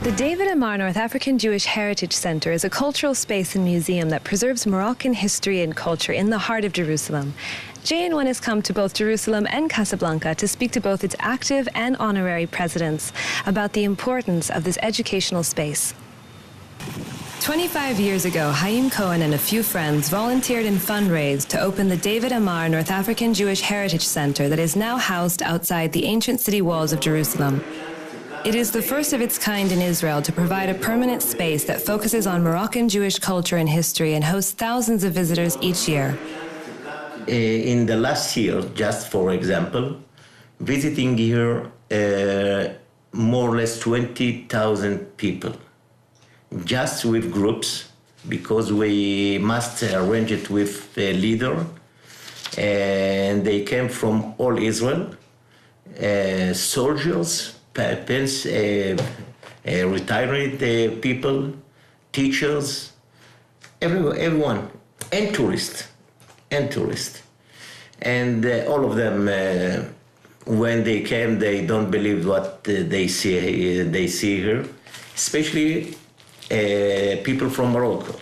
The David Amar North African Jewish Heritage Center is a cultural space and museum that preserves Moroccan history and culture in the heart of Jerusalem. JN1 has come to both Jerusalem and Casablanca to speak to both its active and honorary presidents about the importance of this educational space. 25 years ago, Haim, Cohen and a few friends volunteered and fundraised to open the David Amar North African Jewish Heritage Center that is now housed outside the ancient city walls of Jerusalem. It is the first of its kind in Israel to provide a permanent space that focuses on Moroccan Jewish culture and history and hosts thousands of visitors each year. In the last year, just for example, visiting here more or less 20,000 people, just with groups, because we must arrange it with a leader, and they came from all Israel, soldiers, retired people, teachers, everyone, and tourists. And all of them, when they came, they don't believe what they see here, especially people from Morocco.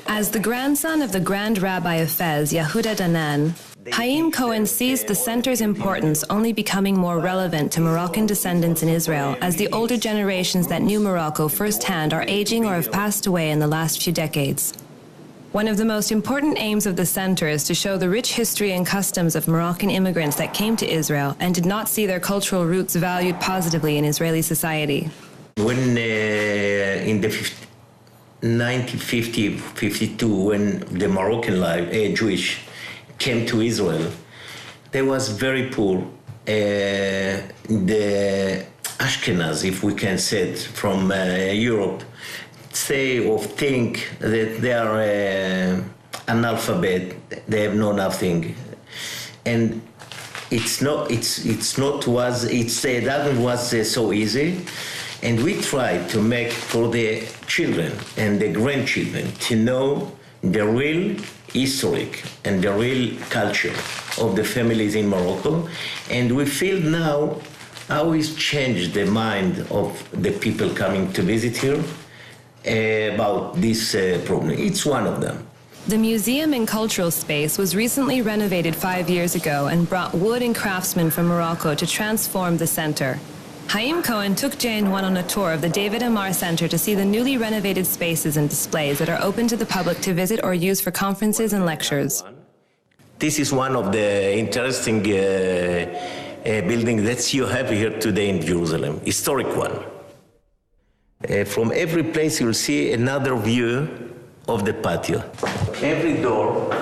As the grandson of the Grand Rabbi of Fez, Yehuda Danan, Haim Cohen sees the center's importance only becoming more relevant to Moroccan descendants in Israel as the older generations that knew Morocco firsthand are aging or have passed away in the last few decades. One of the most important aims of the center is to show the rich history and customs of Moroccan immigrants that came to Israel and did not see their cultural roots valued positively in Israeli society. When in the 1950-52, when the Moroccan Jewish came to Israel, they was very poor. The Ashkenaz, if we can say it, from Europe, say or think that they are analphabet, they have no nothing, and it doesn't was so easy. And we tried to make for the children and the grandchildren to know the real historic and the real culture of the families in Morocco. And we feel now how it's changed the mind of the people coming to visit here about this problem. It's one of them. The museum and cultural space was recently renovated 5 years ago and brought wood and craftsmen from Morocco to transform the center. Haim Cohen took JN1 on a tour of the David Amar Center to see the newly renovated spaces and displays that are open to the public to visit or use for conferences and lectures. This is one of the interesting buildings that you have here today in Jerusalem, historic one. From every place you'll see another view of the patio. Every door,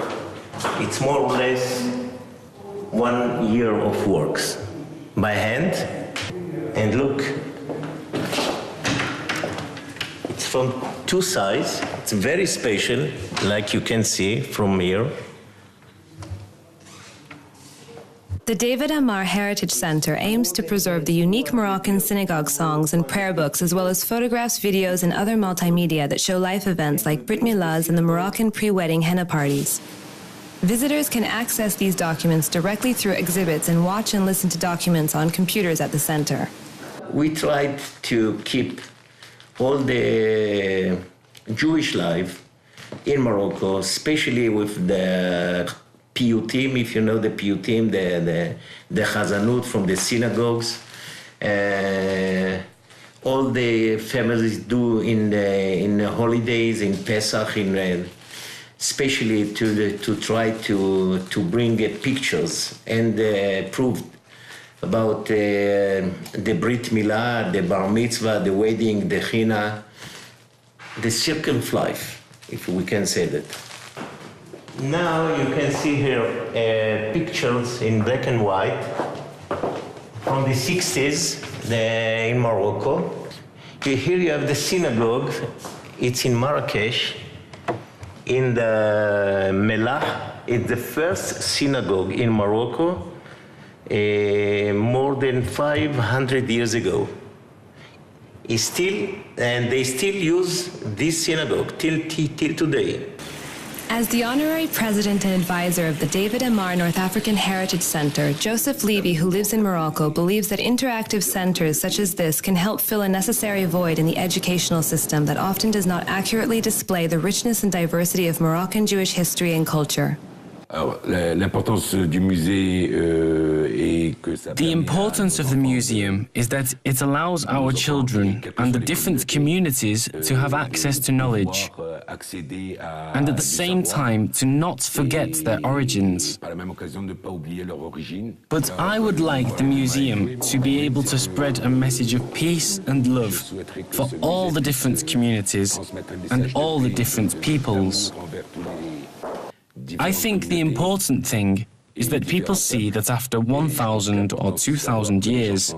it's more or less 1 year of works by hand. And look, it's from two sides. It's very special, like you can see from here. The David Amar Heritage Center aims to preserve the unique Moroccan synagogue songs and prayer books, as well as photographs, videos, and other multimedia that show life events like Brit Milahs and the Moroccan pre-wedding henna parties. Visitors can access these documents directly through exhibits and watch and listen to documents on computers at the center. We tried to keep all the Jewish life in Morocco, especially with the piyutim, if you know the piyutim, the chazanut from the synagogues. All the families do in the holidays, in Pesach, especially to try to bring pictures and prove about the Brit Milah, the Bar Mitzvah, the wedding, the Henna, the circle of life, if we can say that. Now you can see here pictures in black and white from the 60s in Morocco. Here you have the synagogue. It's in Marrakesh. In the Melah, it's the first synagogue in Morocco more than 500 years ago. They still use this synagogue till today. As the honorary president and advisor of the David Amar North African Heritage Center, Joseph Levy, who lives in Morocco, believes that interactive centers such as this can help fill a necessary void in the educational system that often does not accurately display the richness and diversity of Moroccan Jewish history and culture. The importance of the museum is that it allows our children and the different communities to have access to knowledge, and at the same time to not forget their origins. But I would like the museum to be able to spread a message of peace and love for all the different communities and all the different peoples. I think the important thing is that people see that after 1,000 or 2,000 years,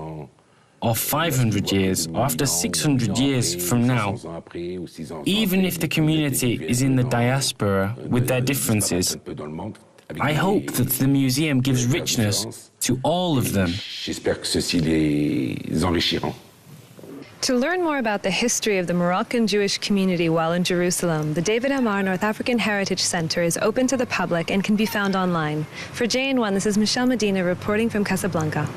or 500 years, or after 600 years from now, even if the community is in the diaspora with their differences, I hope that the museum gives richness to all of them. To learn more about the history of the Moroccan Jewish community while in Jerusalem, the David Amar North African Heritage Center is open to the public and can be found online. For JN1, this is Michelle Medina reporting from Casablanca.